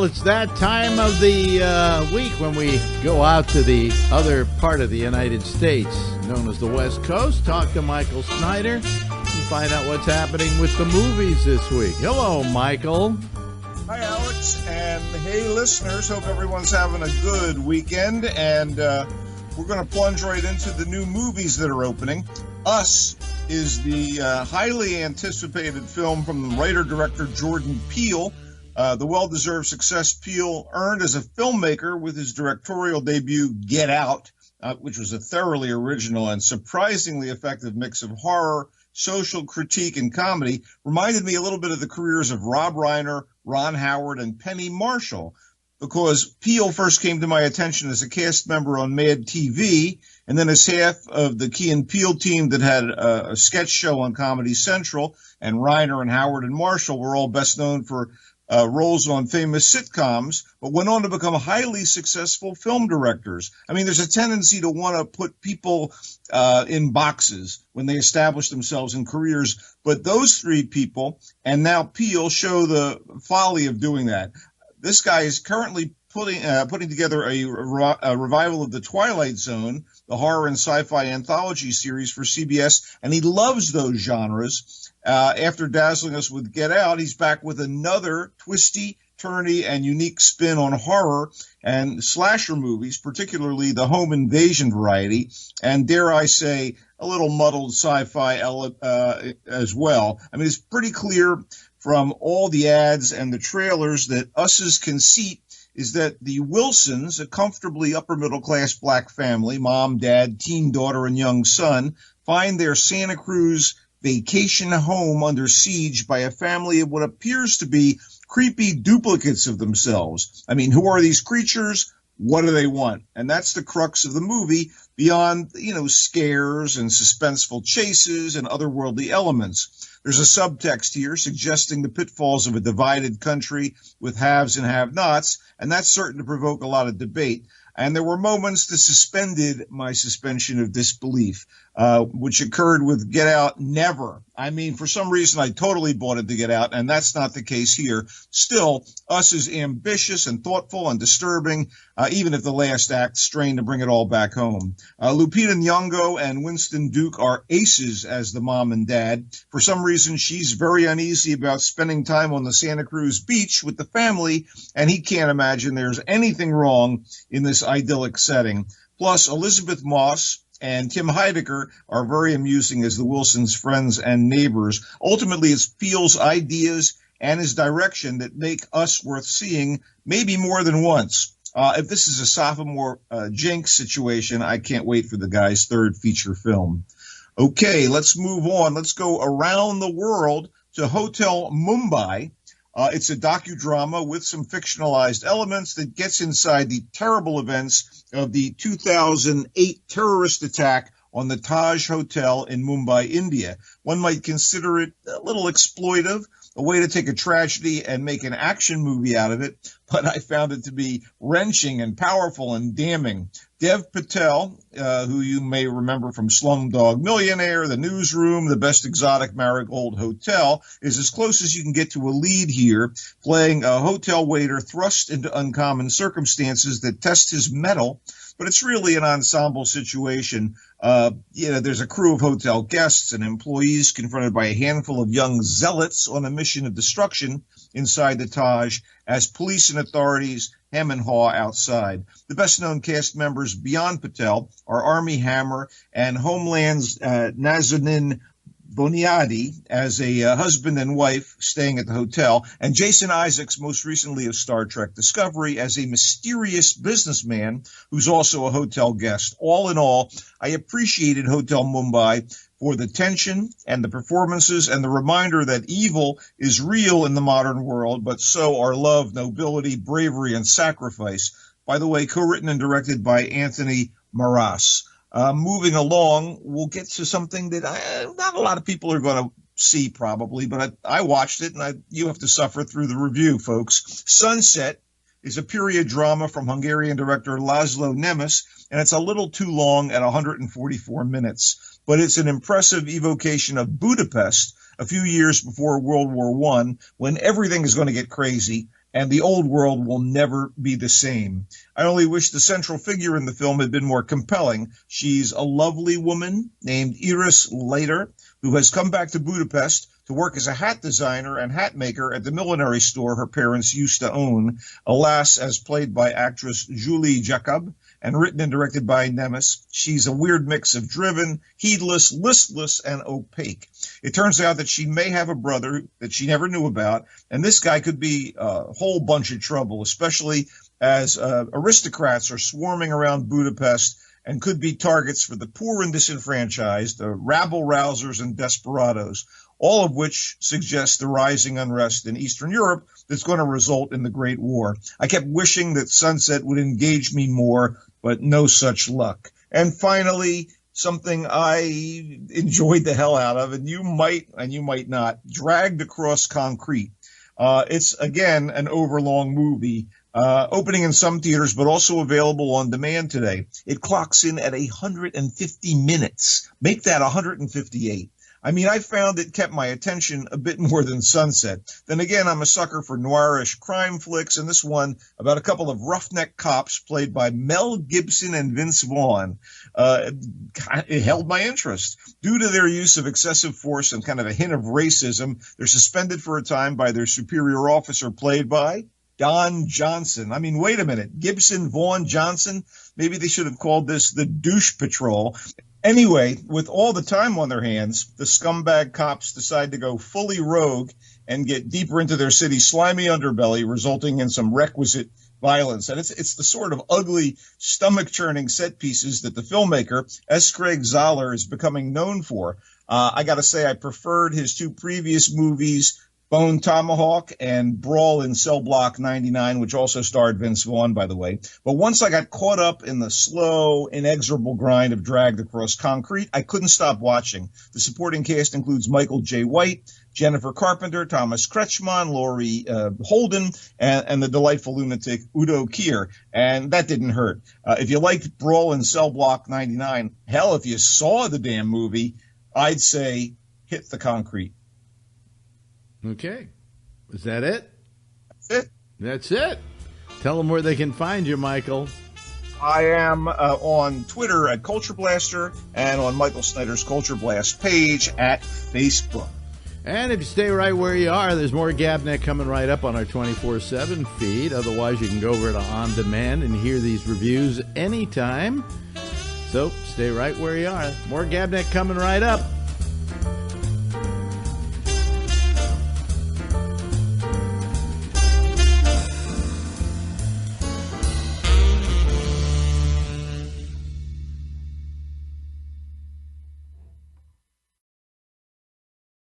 Well, it's that time of the week when we go out to the other part of the United States, known as the West Coast, talk to Michael Snyder, and find out what's happening with the movies this week. Hello, Michael. Hi, Alex, and hey, listeners. Hope everyone's having a good weekend, and we're going to plunge right into the new movies that are opening. Us is the highly anticipated film from the writer-director Jordan Peele. The well-deserved success Peele earned as a filmmaker with his directorial debut, Get Out, which was a thoroughly original and surprisingly effective mix of horror, social critique, and comedy, reminded me a little bit of the careers of Rob Reiner, Ron Howard, and Penny Marshall, because Peele first came to my attention as a cast member on Mad TV, and then as half of the Key and Peele team that had a sketch show on Comedy Central, and Reiner and Howard and Marshall were all best known for roles on famous sitcoms, but went on to become highly successful film directors. I mean, there's a tendency to want to put people in boxes when they establish themselves in careers, but those three people, and now Peele, show the folly of doing that. This guy is currently putting together a revival of The Twilight Zone, the horror and sci-fi anthology series for CBS, and he loves those genres. After dazzling us with Get Out, he's back with another twisty, turny, and unique spin on horror and slasher movies, particularly the home invasion variety, and dare I say, a little muddled sci-fi as well. I mean, it's pretty clear from all the ads and the trailers that Us's conceit is that the Wilsons, a comfortably upper-middle-class black family, mom, dad, teen daughter, and young son, find their Santa Cruz vacation home under siege by a family of what appears to be creepy duplicates of themselves. I mean, who are these creatures? What do they want? And that's the crux of the movie, beyond, scares and suspenseful chases and otherworldly elements. There's a subtext here suggesting the pitfalls of a divided country with haves and have-nots, and that's certain to provoke a lot of debate. And there were moments that suspended my suspension of disbelief, which occurred with Get Out. Never. I mean, for some reason, I totally bought it to Get Out, and that's not the case here. Still, Us is ambitious and thoughtful and disturbing, even if the last act strained to bring it all back home. Lupita Nyong'o and Winston Duke are aces as the mom and dad. For some reason, she's very uneasy about spending time on the Santa Cruz beach with the family, and he can't imagine there's anything wrong in this idyllic setting. Plus, Elizabeth Moss and Tim Heidecker are very amusing as the Wilsons' friends and neighbors. Ultimately, it's Peele's ideas and his direction that make Us worth seeing, maybe more than once. If this is a sophomore Jinx situation, I can't wait for the guy's third feature film. Okay, let's move on. Let's go around the world to Hotel Mumbai. It's a docudrama with some fictionalized elements that gets inside the terrible events of the 2008 terrorist attack on the Taj Hotel in Mumbai, India. One might consider it a little exploitive, a way to take a tragedy and make an action movie out of it, but I found it to be wrenching and powerful and damning. Dev Patel, who you may remember from Slumdog Millionaire, The Newsroom, The Best Exotic Marigold Hotel, is as close as you can get to a lead here, playing a hotel waiter thrust into uncommon circumstances that test his mettle. But it's really an ensemble situation. There's a crew of hotel guests and employees confronted by a handful of young zealots on a mission of destruction inside the Taj as police and authorities hem and haw outside. The best-known cast members beyond Patel are Armie Hammer and Homeland's Nazanin Boniadi as a husband and wife staying at the hotel, and Jason Isaacs, most recently of Star Trek Discovery, as a mysterious businessman who's also a hotel guest. All in all, I appreciated Hotel Mumbai for the tension and the performances and the reminder that evil is real in the modern world, but so are love, nobility, bravery, and sacrifice. By the way, co-written and directed by Anthony Maras. Moving along, we'll get to something that not a lot of people are going to see probably, but I watched it, and you have to suffer through the review, folks. Sunset is a period drama from Hungarian director Laszlo Nemes, and it's a little too long at 144 minutes. But it's an impressive evocation of Budapest a few years before World War I, when everything is going to get crazy, and the old world will never be the same. I only wish the central figure in the film had been more compelling. She's a lovely woman named Iris Later, who has come back to Budapest to work as a hat designer and hat maker at the millinery store her parents used to own, alas, as played by actress Julie Jacob, and written and directed by Nemes. She's a weird mix of driven, heedless, listless, and opaque. It turns out that she may have a brother that she never knew about, and this guy could be a whole bunch of trouble, especially as aristocrats are swarming around Budapest and could be targets for the poor and disenfranchised, rabble-rousers and desperados, all of which suggests the rising unrest in Eastern Europe that's going to result in the Great War. I kept wishing that Sunset would engage me more, but no such luck. And finally, something I enjoyed the hell out of, and you might not, Dragged Across Concrete. It's, again, an overlong movie, opening in some theaters, but also available on demand today. It clocks in at 150 minutes. Make that 158. I mean, I found it kept my attention a bit more than Sunset. Then again, I'm a sucker for noirish crime flicks, and this one about a couple of roughneck cops played by Mel Gibson and Vince Vaughn. It held my interest. Due to their use of excessive force and kind of a hint of racism, they're suspended for a time by their superior officer played by Don Johnson. I mean, wait a minute. Gibson, Vaughn, Johnson? Maybe they should have called this the Douche Patrol. Anyway, with all the time on their hands, the scumbag cops decide to go fully rogue and get deeper into their city's slimy underbelly, resulting in some requisite violence. And it's the sort of ugly, stomach-churning set pieces that the filmmaker, S. Craig Zahler, is becoming known for. I got to say, I preferred his two previous movies, Bone Tomahawk and Brawl in Cell Block 99, which also starred Vince Vaughn, by the way. But once I got caught up in the slow, inexorable grind of Dragged Across Concrete, I couldn't stop watching. The supporting cast includes Michael J. White, Jennifer Carpenter, Thomas Kretschmann, Laurie Holden, and the delightful lunatic Udo Kier. And that didn't hurt. If you liked Brawl in Cell Block 99, hell, if you saw the damn movie, I'd say hit the concrete. Okay. Is that it? That's it. That's it. Tell them where they can find you, Michael. I am on Twitter at Culture Blaster and on Michael Snyder's Culture Blast page at Facebook. And if you stay right where you are, there's more GABNet coming right up on our 24/7 feed. Otherwise, you can go over to On Demand and hear these reviews anytime. So stay right where you are. More GABNet coming right up.